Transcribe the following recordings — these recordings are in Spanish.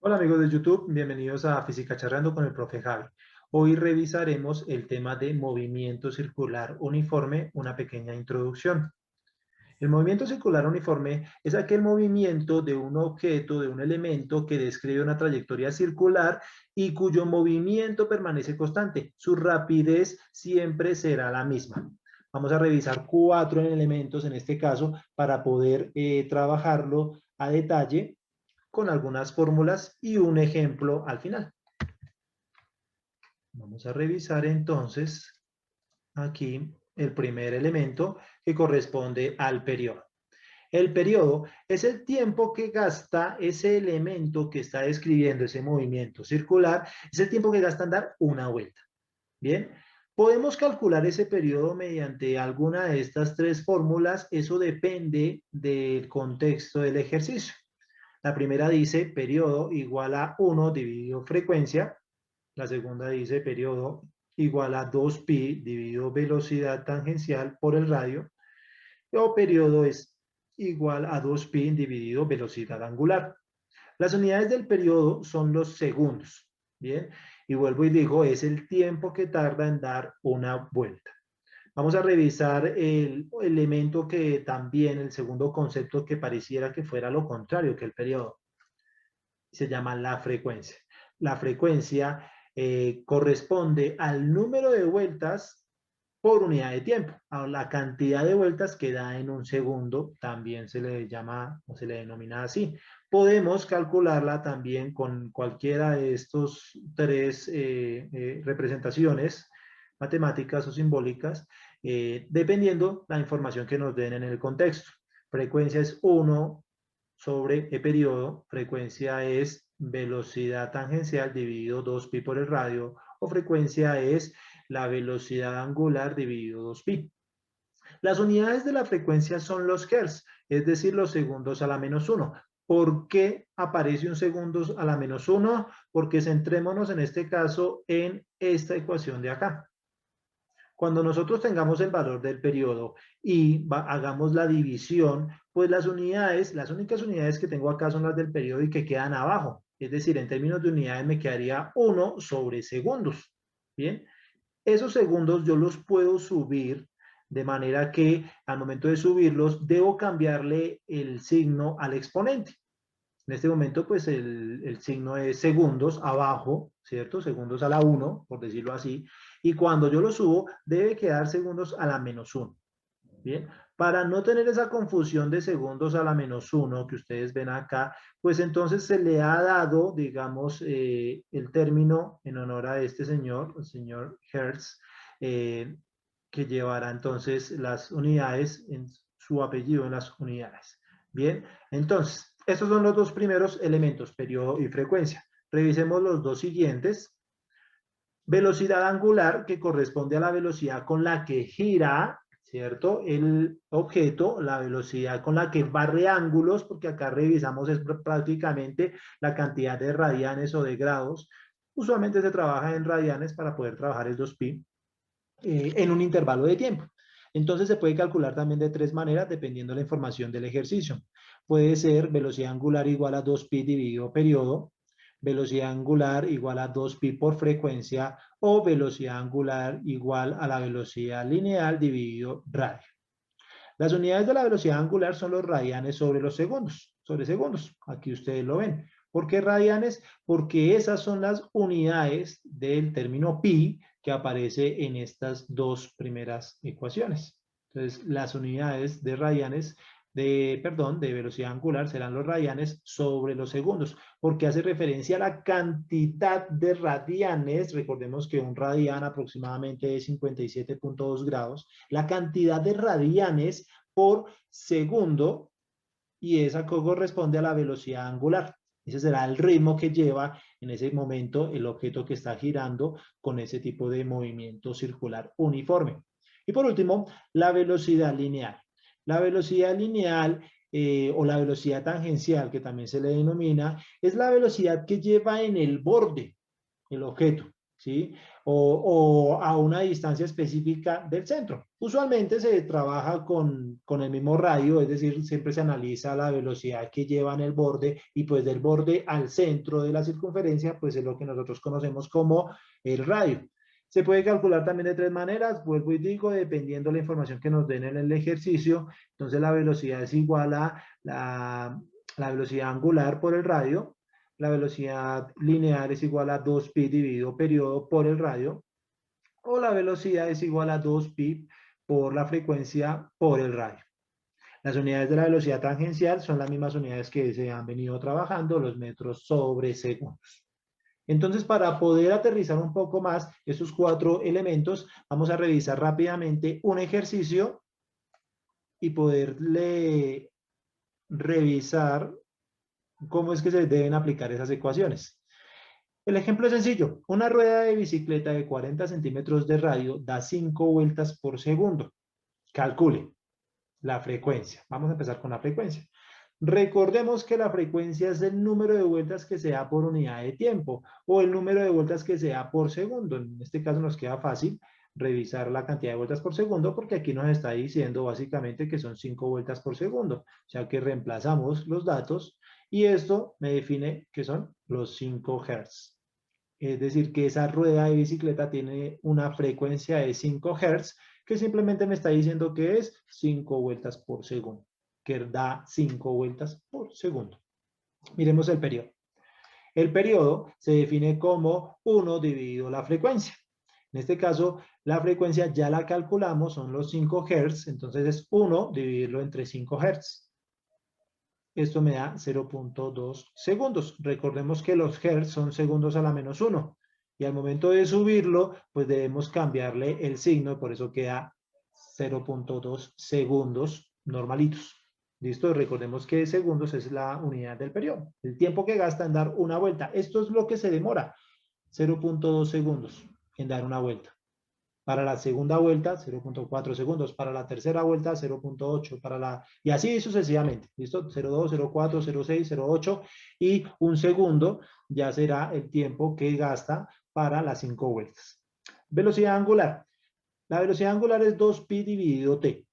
Hola amigos de YouTube, bienvenidos a Física Charlando con el profe Javi. Hoy revisaremos el tema de movimiento circular uniforme, una pequeña introducción. El movimiento circular uniforme es aquel movimiento de un objeto, de un elemento que describe una trayectoria circular y cuyo movimiento permanece constante. Su rapidez siempre será la misma. Vamos a revisar 4 elementos en este caso para poder trabajarlo a detalle con algunas fórmulas y un ejemplo al final. Vamos a revisar entonces aquí el primer elemento que corresponde al periodo. El periodo es el tiempo que gasta ese elemento que está describiendo ese movimiento circular, es el tiempo que gasta en dar una vuelta. Bien, podemos calcular ese periodo mediante alguna de estas 3 fórmulas, eso depende del contexto del ejercicio. La primera dice periodo igual a 1 dividido frecuencia. La segunda dice periodo igual a 2pi dividido velocidad tangencial por el radio. O periodo es igual a 2pi dividido velocidad angular. Las unidades del periodo son los segundos. Bien, y vuelvo y digo, es el tiempo que tarda en dar una vuelta. Vamos a revisar el elemento que también, el segundo concepto que pareciera que fuera lo contrario que el periodo. Se llama la frecuencia. La frecuencia corresponde al número de vueltas por unidad de tiempo. A la cantidad de vueltas que da en un segundo también se le llama o se le denomina así. Podemos calcularla también con cualquiera de estos 3 representaciones matemáticas o simbólicas, dependiendo la información que nos den en el contexto. Frecuencia es 1 sobre el periodo, frecuencia es velocidad tangencial dividido 2pi por el radio, o frecuencia es la velocidad angular dividido 2pi. Las unidades de la frecuencia son los hertz, es decir, los segundos a la -1. ¿Por qué aparece un segundos a la -1? Porque centrémonos en este caso en esta ecuación de acá. Cuando nosotros tengamos el valor del periodo y hagamos la división, pues las únicas unidades que tengo acá son las del periodo y que quedan abajo. Es decir, en términos de unidades me quedaría 1 sobre segundos. Bien, esos segundos yo los puedo subir de manera que al momento de subirlos debo cambiarle el signo al exponente. En este momento, pues el signo es segundos abajo, ¿cierto? Segundos a la 1, por decirlo así. Y cuando yo lo subo, debe quedar segundos a la -1. Bien, para no tener esa confusión de segundos a la -1 que ustedes ven acá, pues entonces se le ha dado, digamos, el término en honor a este señor, el señor Hertz, que llevará entonces las unidades en su apellido en las unidades. Bien, entonces, estos son los 2 primeros elementos, periodo y frecuencia. Revisemos los 2 siguientes. Velocidad angular, que corresponde a la velocidad con la que gira, ¿cierto? El objeto, la velocidad con la que barre ángulos, porque acá revisamos es prácticamente la cantidad de radianes o de grados. Usualmente se trabaja en radianes para poder trabajar el 2pi en un intervalo de tiempo. Entonces se puede calcular también de 3 maneras dependiendo de la información del ejercicio. Puede ser velocidad angular igual a 2pi dividido periodo, velocidad angular igual a 2pi por frecuencia o velocidad angular igual a la velocidad lineal dividido radio. Las unidades de la velocidad angular son los radianes sobre los segundos, sobre segundos. Aquí ustedes lo ven. ¿Por qué radianes? Porque esas son las unidades del término pi que aparece en estas 2 primeras ecuaciones. Entonces, las unidades de radianes, de velocidad angular serán los radianes sobre los segundos, porque hace referencia a la cantidad de radianes. Recordemos que un radian aproximadamente es 57.2 grados. La cantidad de radianes por segundo, y esa corresponde a la velocidad angular. Ese será el ritmo que lleva en ese momento el objeto que está girando con ese tipo de movimiento circular uniforme. Y por último, la velocidad lineal. La velocidad lineal o la velocidad tangencial, que también se le denomina, es la velocidad que lleva en el borde el objeto. ¿sí? O a una distancia específica del centro. Usualmente se trabaja con el mismo radio, es decir, siempre se analiza la velocidad que lleva en el borde y pues del borde al centro de la circunferencia, pues es lo que nosotros conocemos como el radio. Se puede calcular también de tres maneras, vuelvo y digo, dependiendo de la información que nos den en el ejercicio. Entonces la velocidad es igual a la velocidad angular por el radio, la velocidad lineal es igual a 2pi dividido periodo por el radio, o la velocidad es igual a 2pi por la frecuencia por el radio. Las unidades de la velocidad tangencial son las mismas unidades que se han venido trabajando, los metros sobre segundos. Entonces, para poder aterrizar un poco más estos cuatro elementos, vamos a revisar rápidamente un ejercicio y poderle revisar cómo es que se deben aplicar esas ecuaciones. El ejemplo es sencillo. Una rueda de bicicleta de 40 centímetros de radio da 5 vueltas por segundo. Calcule la frecuencia. Vamos a empezar con la frecuencia. Recordemos que la frecuencia es el número de vueltas que se da por unidad de tiempo o el número de vueltas que se da por segundo. En este caso nos queda fácil revisar la cantidad de vueltas por segundo porque aquí nos está diciendo básicamente que son 5 vueltas por segundo. O sea que reemplazamos los datos y esto me define que son los 5 Hz. Es decir, que esa rueda de bicicleta tiene una frecuencia de 5 Hz que simplemente me está diciendo que es 5 vueltas por segundo, que da 5 vueltas por segundo. Miremos el periodo. El periodo se define como 1 dividido la frecuencia. En este caso, la frecuencia ya la calculamos, son los 5 Hz, entonces es 1 dividirlo entre 5 Hz. Esto me da 0.2 segundos. Recordemos que los hertz son segundos a la menos 1. Y al momento de subirlo, pues debemos cambiarle el signo, por eso queda 0.2 segundos normalitos. ¿Listo? Recordemos que segundos es la unidad del periodo. El tiempo que gasta en dar una vuelta. Esto es lo que se demora. 0.2 segundos en dar una vuelta. Para la segunda vuelta, 0.4 segundos. Para la tercera vuelta, 0.8. Y así sucesivamente. ¿Listo? 0.2, 0.4, 0.6, 0.8. Y un segundo ya será el tiempo que gasta para las 5 vueltas. Velocidad angular. La velocidad angular es 2pi dividido t.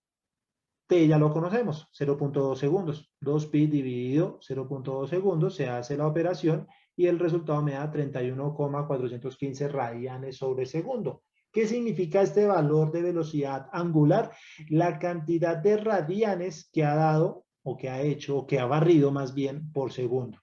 T ya lo conocemos, 0.2 segundos. 2pi dividido 0.2 segundos, se hace la operación y el resultado me da 31,415 radianes sobre segundo. ¿Qué significa este valor de velocidad angular? La cantidad de radianes que ha dado, o que ha hecho, o que ha barrido más bien por segundo.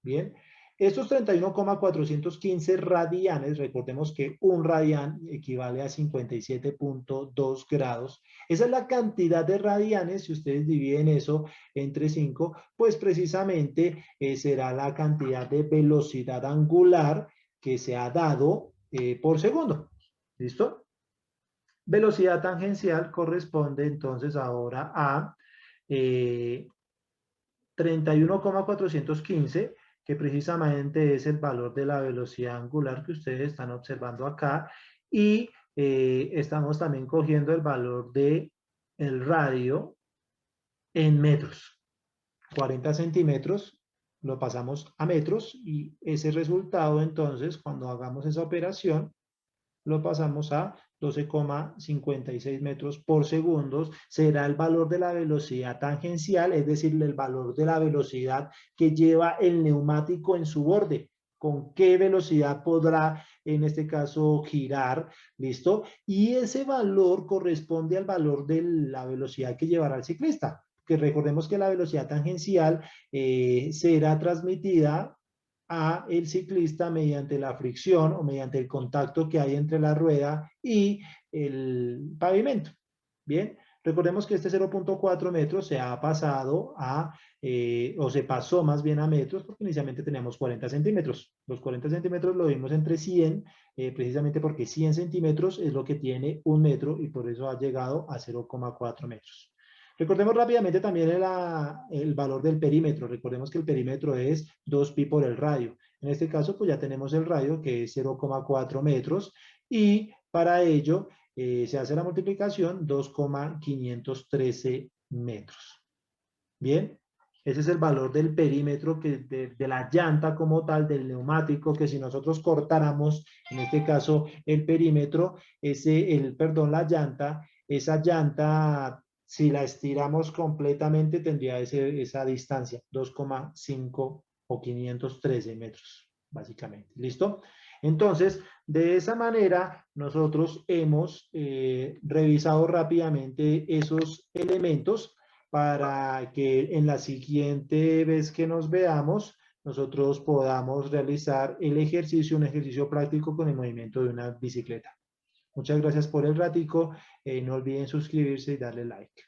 Bien, estos 31,415 radianes, recordemos que un radian equivale a 57.2 grados. Esa es la cantidad de radianes, si ustedes dividen eso entre 5, pues precisamente será la cantidad de velocidad angular que se ha dado por segundo. ¿Listo? Velocidad tangencial corresponde entonces ahora a 31,415, que precisamente es el valor de la velocidad angular que ustedes están observando acá, y estamos también cogiendo el valor de el radio en metros. 40 centímetros lo pasamos a metros y ese resultado entonces cuando hagamos esa operación lo pasamos a 12,56 metros por segundo, será el valor de la velocidad tangencial, es decir, el valor de la velocidad que lleva el neumático en su borde. Con qué velocidad podrá, en este caso, girar, ¿listo? Y ese valor corresponde al valor de la velocidad que llevará el ciclista, que recordemos que la velocidad tangencial será transmitida a el ciclista mediante la fricción o mediante el contacto que hay entre la rueda y el pavimento. Bien, recordemos que este 0.4 metros se ha pasado a, o se pasó más bien a metros, porque inicialmente teníamos 40 centímetros. Los 40 centímetros lo vimos entre 100, precisamente porque 100 centímetros es lo que tiene un metro y por eso ha llegado a 0,4 metros. Recordemos rápidamente también el valor del perímetro. Recordemos que el perímetro es 2pi por el radio. En este caso, pues ya tenemos el radio que es 0,4 metros y para ello se hace la multiplicación 2,513 metros. Bien, Ese es el valor del perímetro de la llanta como tal, del neumático, que si nosotros cortáramos, en este caso, el perímetro, perdón, la llanta, esa llanta, si la estiramos completamente, tendría esa distancia, 2,5 o 513 metros, básicamente. ¿Listo? Entonces, de esa manera, nosotros hemos revisado rápidamente esos elementos para que en la siguiente vez que nos veamos, nosotros podamos realizar el ejercicio, un ejercicio práctico con el movimiento de una bicicleta. Muchas gracias por el ratico. No olviden suscribirse y darle like.